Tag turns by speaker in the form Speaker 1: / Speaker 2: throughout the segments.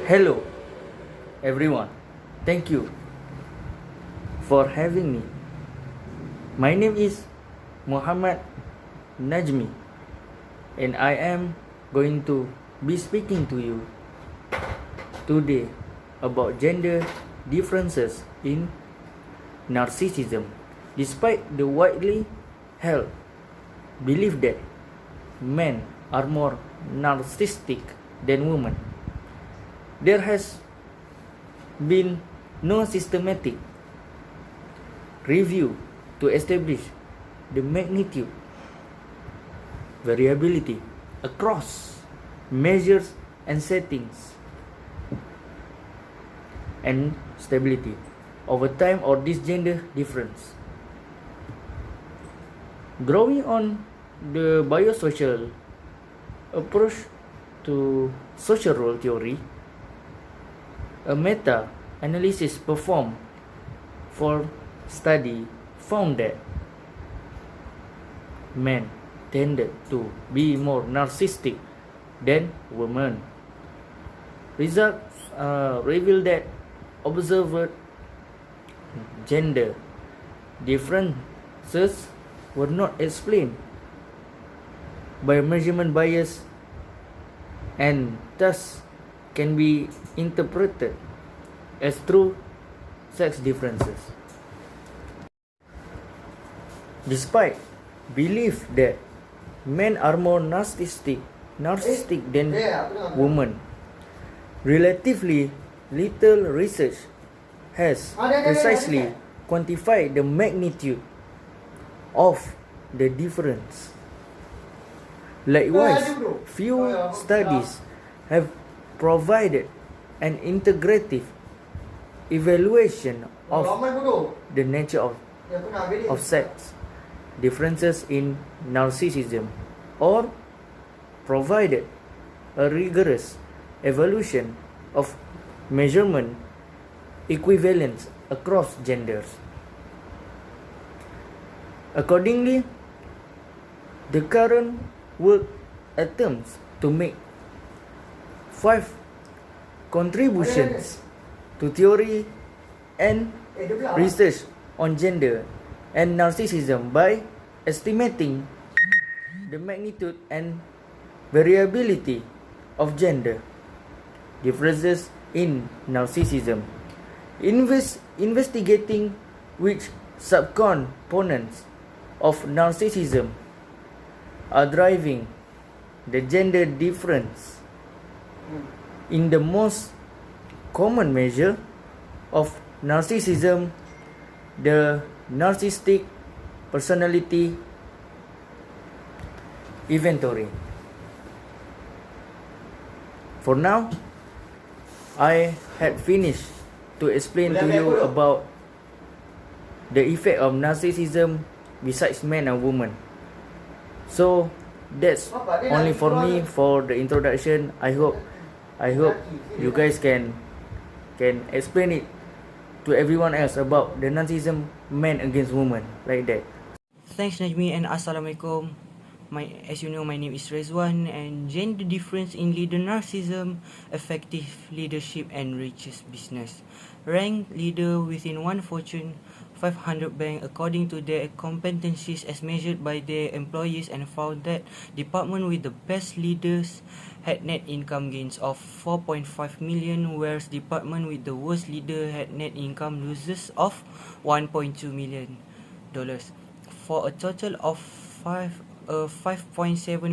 Speaker 1: Hello, everyone. Thank you for having me. My name is Muhammad Najmi, and I am going to be speaking to you today about gender differences in narcissism. Despite the widely held belief that men are more narcissistic than women, there has been no systematic review to establish the magnitude variability across measures and settings and stability over time or this gender difference. Drawing on the biosocial approach to social role theory, a meta-analysis performed for study found that men tended to be more narcissistic than women. Results reveal that observed gender differences were not explained by measurement bias and thus can be interpreted as true sex differences. Despite belief that men are more narcissistic than women, relatively little research has precisely quantified the magnitude of the difference. Likewise, few studies have provided an integrative evaluation of the nature of sex differences in narcissism or provided a rigorous evaluation of measurement equivalence across genders. Accordingly, the current work attempts to make 5 contributions to theory and research on gender and narcissism by estimating the magnitude and variability of gender differences in narcissism, investigating which subcomponents of narcissism are driving the gender difference in the most common measure of narcissism, the narcissistic personality inventory. For now, I had finished to explain to you about the effect of narcissism besides men and women. So that's only for me for the introduction. I hope you guys can explain it to everyone else about the narcissism men against women like that.
Speaker 2: Thanks Najmi and Assalamualaikum. As you know, my name is Rezwan, and gender difference in leader narcissism, effective leadership and riches business. Rank leader within one Fortune 500 bank according to their competencies as measured by their employees, and found that department with the best leaders had net income gains of 4.5 million, whereas department with the worst leader had net income losses of $1.2 million, for a total of $5.7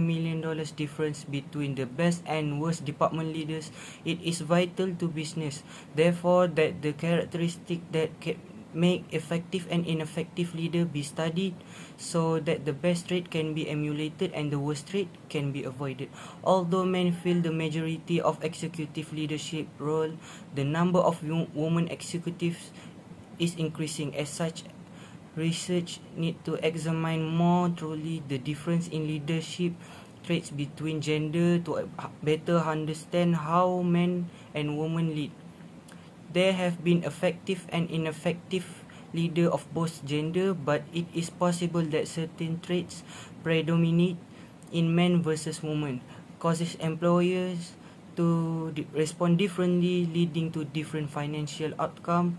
Speaker 2: million difference between the best and worst department leaders. It is vital to business, therefore, that the characteristic that can make effective and ineffective leader be studied, so that the best trait can be emulated and the worst trait can be avoided. Although men fill the majority of executive leadership role, the number of women executives is increasing. As such, research need to examine more truly the difference in leadership traits between gender to better understand how men and women lead. There have been effective and ineffective leader of both gender, but it is possible that certain traits predominate in men versus women, causes employers to respond differently, leading to different financial outcome.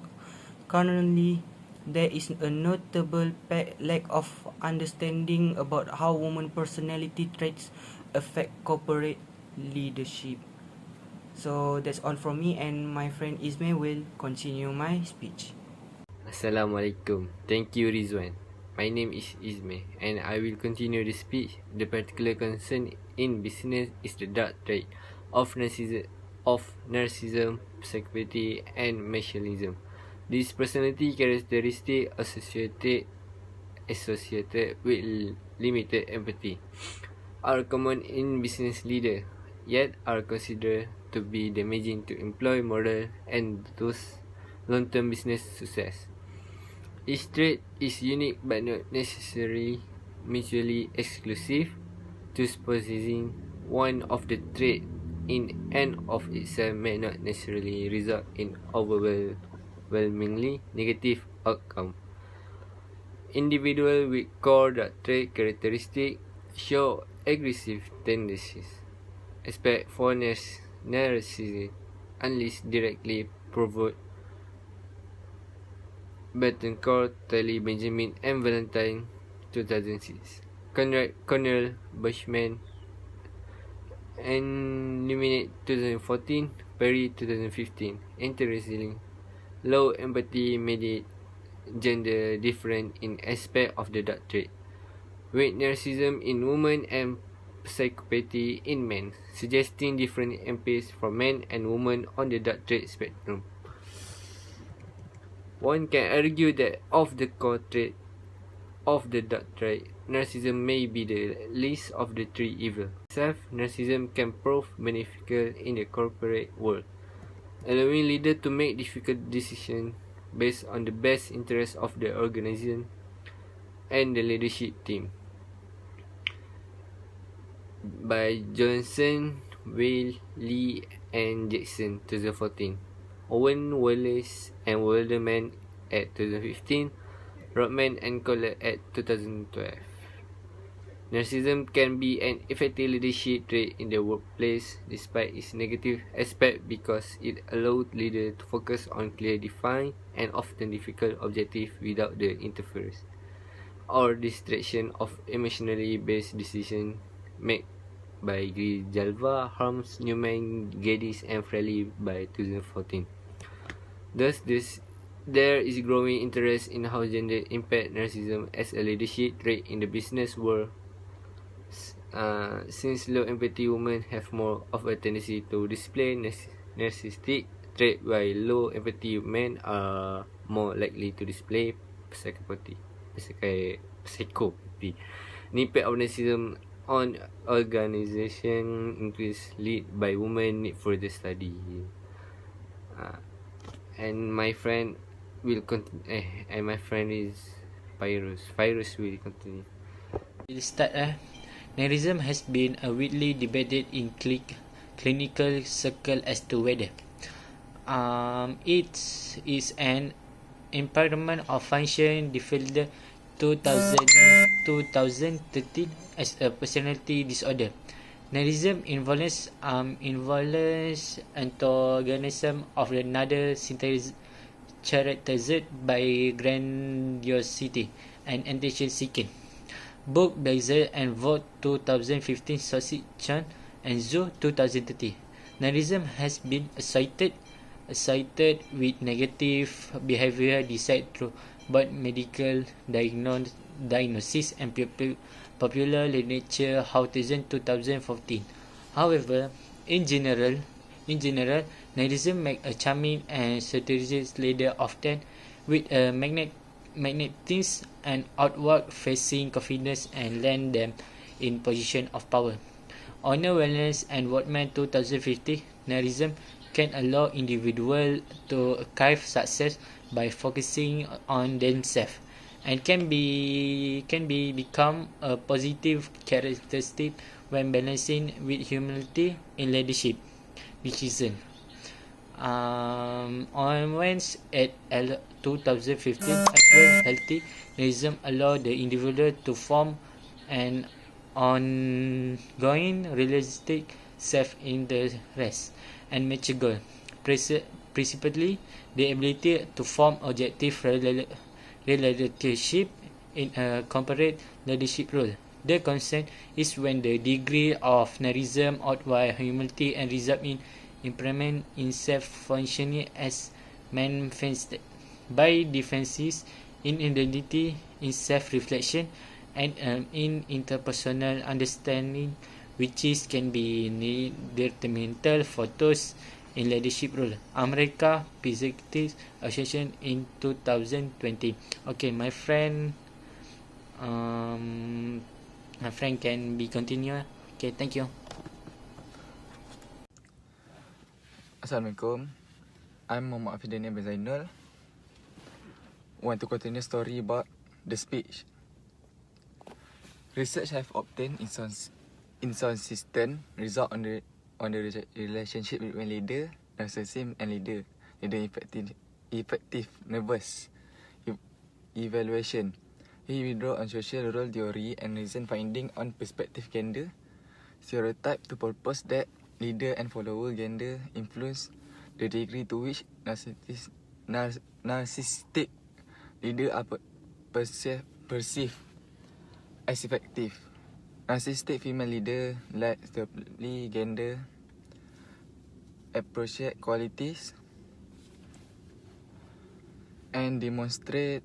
Speaker 2: Currently, there is a notable lack of understanding about how women personality traits affect corporate leadership. So that's all from me, and my friend Ismail will continue my speech.
Speaker 3: Assalamualaikum. Thank you, Rizwan. My name is Ismail and I will continue the speech. The particular concern in business is the dark trait of narcissism, psychopathy, and messianism. These personality characteristics associated with limited empathy are common in business leaders, yet are considered to be damaging to employee morale and thus long-term business success. Each trait is unique but not necessarily mutually exclusive. Thus possessing one of the traits in and of itself may not necessarily result in overwhelmingly negative outcome. Individuals with core dark trait characteristics show aggressive tendencies. Expect for narcissism unless directly provoked. Bettencourt, Tully, Benjamin, and Valentine, 2006. Cornell, Bushman, and Illuminate, 2014. Perry, 2015. Interestingly, low empathy made it gender different in aspect of the dark trait, with narcissism in women and psychopathy in men, suggesting different empathies for men and women on the dark trait spectrum. One can argue that of the core trait of the dark trait, narcissism may be the least of the three evils. Self-narcissism can prove beneficial in the corporate world, allowing leaders to make difficult decisions based on the best interests of the organization and the leadership team. By Johnson, Weil, Lee, and Jackson, 2014. Owen, Wallace, and Wilderman at 2015. Rodman and Kohler at 2012. Narcissism can be an effective leadership trait in the workplace despite its negative aspect because it allows leaders to focus on clear, defined, and often difficult objectives without the interference or distraction of emotionally based decisions made by Grijalva, Harms, Newman, Geddes, and Fraley by 2014. Thus, there is growing interest in how gender impact narcissism as a leadership trait in the business world. Since low empathy women have more of a tendency to display narcissistic trait, while low empathy men are more likely to display psychopathy. The impact of narcissism on organization increase lead by women need further study. And my friend will continue. And my friend is Pyrus. Pyrus will continue.
Speaker 4: We'll start. Narcissism has been widely debated in clinical circle as to whether it is an impairment of function developed 2013 as a personality disorder. Narcissism involves antagonism of another characterized by grandiosity and attention seeking. Book Blazer and Vogt 2015, Sosi Chan and Zhu 2030. Narcissism has been associated with negative behavior decided through both medical diagnosis and popular literature. Houghton 2014. However, in general, narcissism make a charming and seductive leader often with a magnetism and outward-facing confidence and land them in position of power. Honor Wellness and Wortman 2050. Narcissism can allow individuals to achieve success by focusing on themselves and can become a positive characteristic when balancing with humility in leadership decision. On Wednesday at 2015 as well, healthy narcissism allow the individual to form an ongoing realistic self-interest, and mature goal. Principally, the ability to form objective relationship in a corporate leadership role. The concept is when the degree of narcissism outweighs humility and result in impairment in self-functioning as manifested by differences in identity, in self-reflection, and in interpersonal understanding, which can be detrimental for those in leadership role. America Executive Association in 2020. Okay, my friend can be continue. Okay, thank you.
Speaker 5: Assalamualaikum. I'm Muhammad Afidani bin Zainul. Want to continue story about the speech. Research have obtained inconsistent result on the relationship between leader, narcissism, and leader effective nervous evaluation. He withdraw on social role theory and recent finding on perspective gender stereotype to purpose that leader and follower gender influence the degree to which narcissistic leader are perceived as effective. Narcissistic female leader lack stereotypically gender appropriate qualities and demonstrate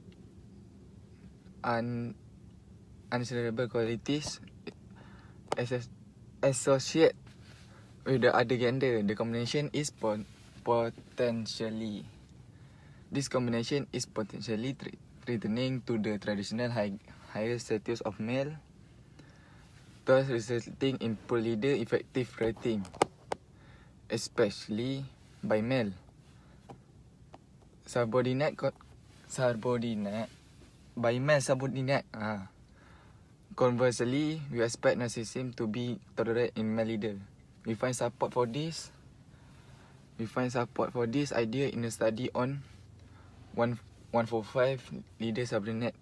Speaker 5: undesirable qualities associate with the other gender. The combination is potentially threatening to the traditional higher status of male, thus resulting in poor leader effective rating, especially by male. Subordinate by male subordinate. Conversely, we expect narcissism to be tolerant in male leader. We find support for this idea in a study on 145 leader subordinate